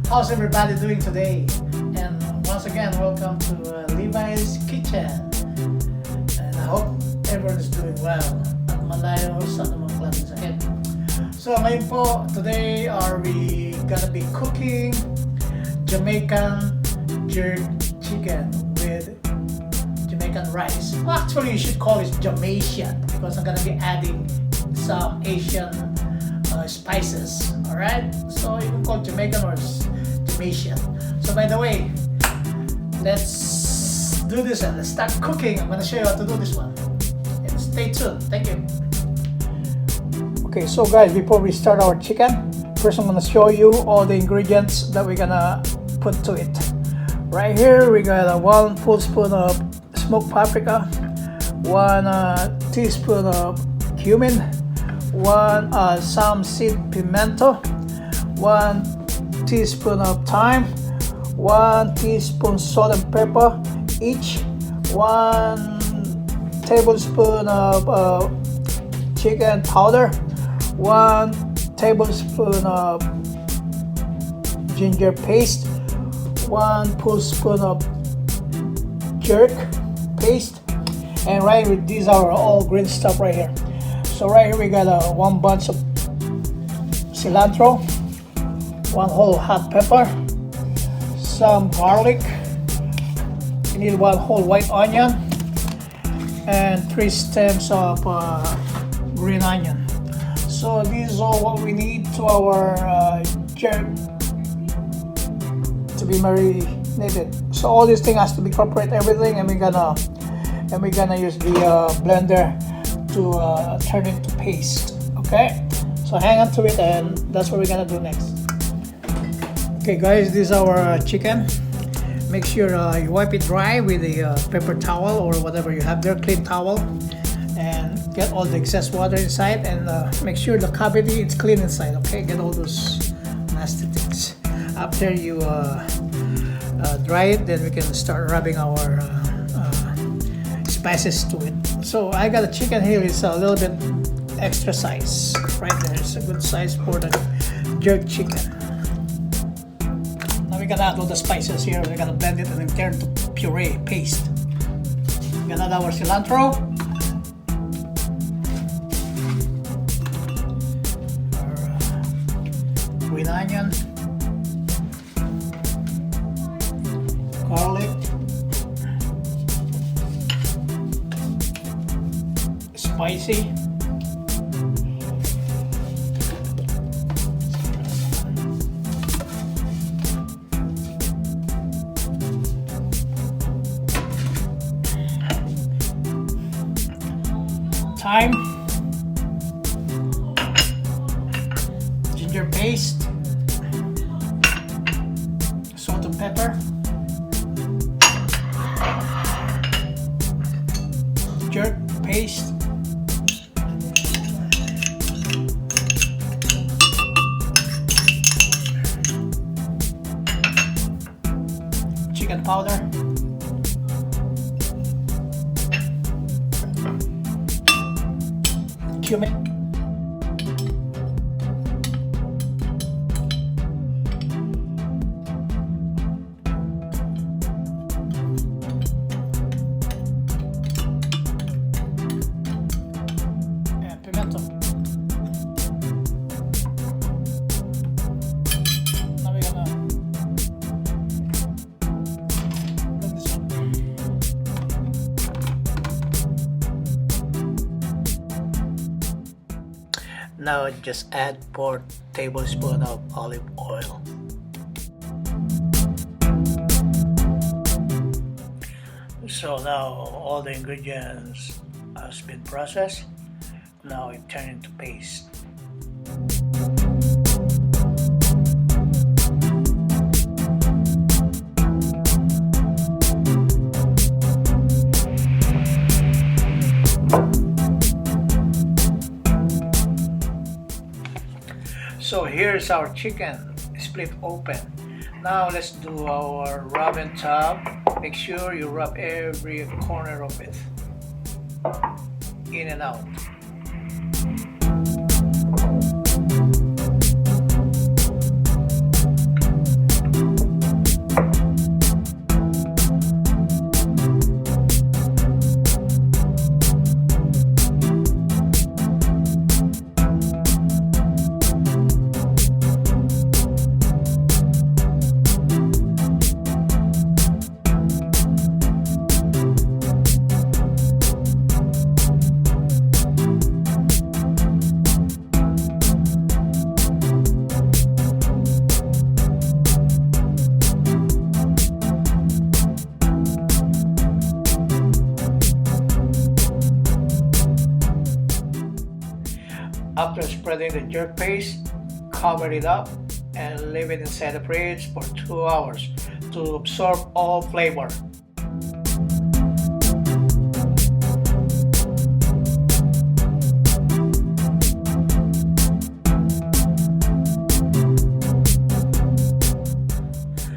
How's everybody doing today? And once again, welcome to Levi's Kitchen. And I hope everyone is doing well. At malayo sa anumang klaseng sakit. So ngayon po, today we gonna be cooking Jamaican jerk chicken with Jamaican rice. Well, actually, you should call it Jamasian because I'm gonna be adding some Asian spices. Alright, so you can call it Jamaican or Jamasian. So by the way, let's do this and let's start cooking. I'm gonna show you how to do this one. And stay tuned. Thank you. Okay, so guys, before we start our chicken, first I'm gonna show you all the ingredients that we're gonna put to it. Right here we got 1 full spoon of smoked paprika, 1 teaspoon of cumin, 1 some seed pimento, 1 teaspoon of thyme, 1 teaspoon salt and pepper each, 1 tablespoon of chicken powder, 1 tablespoon of ginger paste, 1 full spoon of jerk paste, and right here, these are all green stuff right here. So right here we got 1 bunch of cilantro, 1 whole hot pepper, some garlic, you need 1 whole white onion, and 3 stems of green onion. So these are what we need to our jerk to be marinated. So all these things has to be incorporate everything, and we're gonna use the blender to turn it to paste. Okay, so hang on to it, and that's what we're gonna do next. Okay guys, this is our chicken. Make sure you wipe it dry with a paper towel or whatever you have there, clean towel, and get all the excess water inside, and make sure the cavity is clean inside. Okay, get all those nasty things. After you dry it, then we can start rubbing our spices to it. So I got a chicken here. It's a little bit extra size right there. It's a good size for the jerk chicken. Now we're gonna add all the spices here. We're gonna blend it and then turn to puree paste. We're gonna add our cilantro, our green onion, garlic, spicy, thyme, ginger paste, salt and pepper, jerk paste, chicken powder, cumin, and pimento. Now we're gonna put this on. Now just add 4 tablespoons of olive oil. So now all the ingredients has been processed. Now it turned into paste. So here's our chicken split open. Now let's do our rub and tub. Make sure you rub every corner of it in and out. After spreading the jerk paste, cover it up and leave it inside the fridge for 2 hours to absorb all flavor.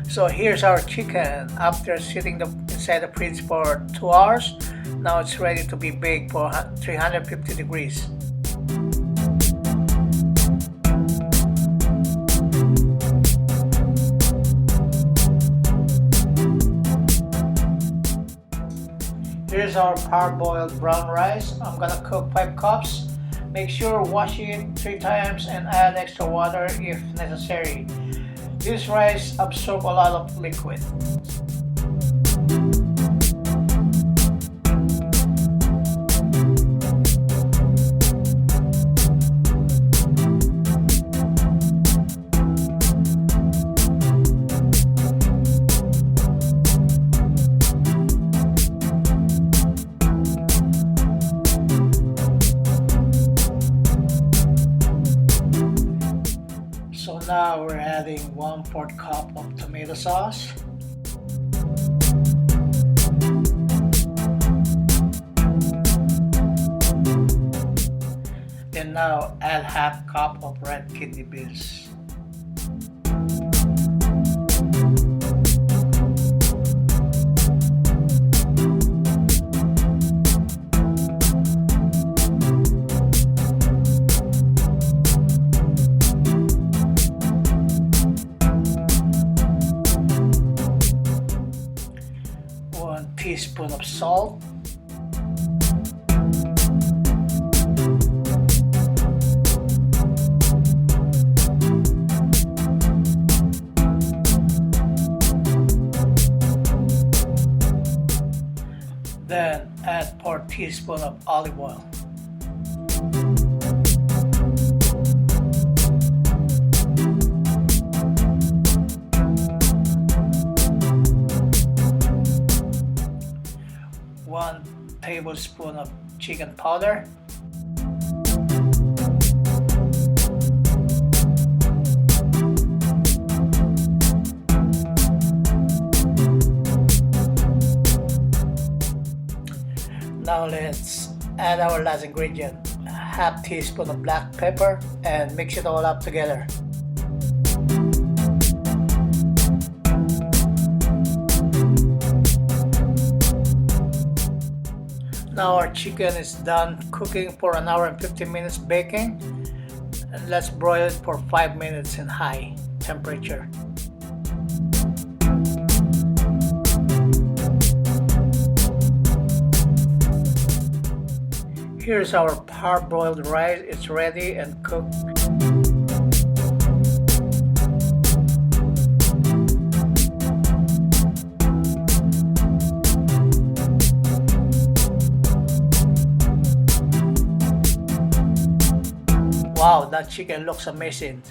So here's our chicken after sitting inside the fridge for 2 hours. Now it's ready to be baked for 350 degrees. Here's our parboiled brown rice. I'm gonna cook 5 cups. Make sure wash it 3 times and add extra water if necessary. This rice absorbs a lot of liquid. So now we're adding 1/4 cup of tomato sauce. Then now add 1/2 cup of red kidney beans. Teaspoon of salt, then add 4 teaspoons of olive oil. One tablespoon of chicken powder, now let's add our last ingredient, 1/2 teaspoon of black pepper, and mix it all up together. Now our chicken is done cooking for 1 hour and 15 minutes baking. And let's broil it for 5 minutes in high temperature. Here's our parboiled rice. It's ready and cooked. Wow, that chicken looks amazing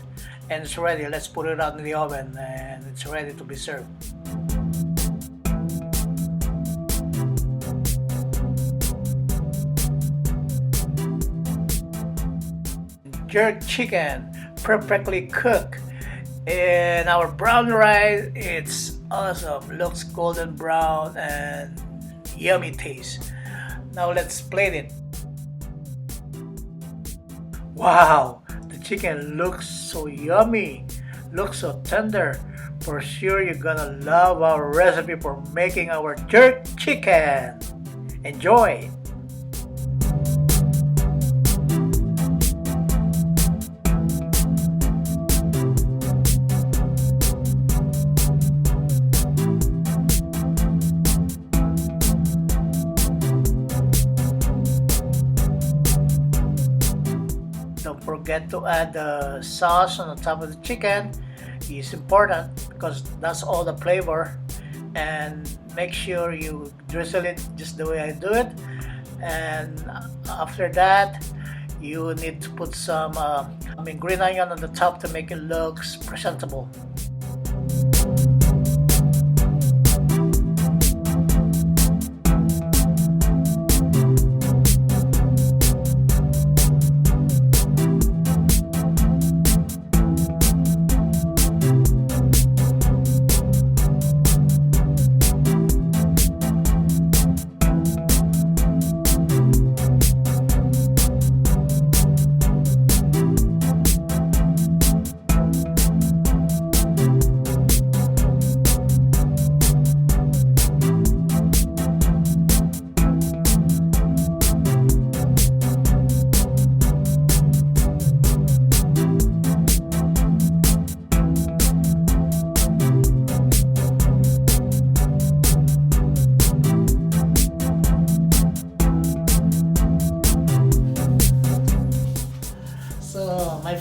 and it's ready. Let's put it out in the oven and it's ready to be served. Jerk chicken, perfectly cooked. And our brown rice, it's awesome. Looks golden brown and yummy taste. Now let's plate it. Wow, the chicken looks so yummy, looks so tender. For sure you're gonna love our recipe for making our jerk chicken. Enjoy! Don't forget to add the sauce on the top of the chicken. It's important because that's all the flavor. And make sure you drizzle it just the way I do it. And after that, you need to put some green onion on the top to make it look presentable.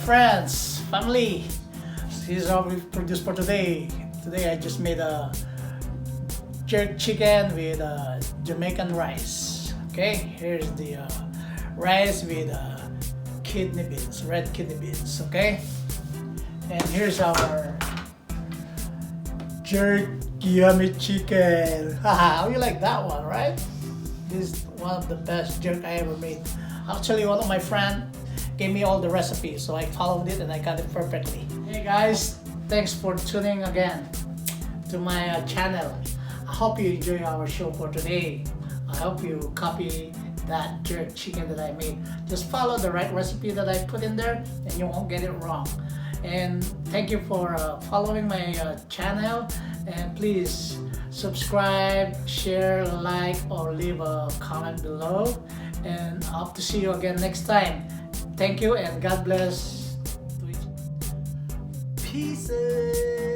friends, family. This is how we produced for today. Today I just made a jerk chicken with Jamaican rice. Okay, here's the rice with kidney beans, red kidney beans. Okay, and here's our jerk yummy chicken. Haha, you like that one, right? This is one of the best jerk I ever made. Actually, one of my friends gave me all the recipes, so I followed it and I got it perfectly. Hey guys, thanks for tuning again to my channel. I hope you enjoy our show for today. I hope you copy that jerk chicken that I made. Just follow the right recipe that I put in there and you won't get it wrong. And thank you for following my channel, and please subscribe, share, like, or leave a comment below, and I hope to see you again next time. Thank you and God bless. Pieces.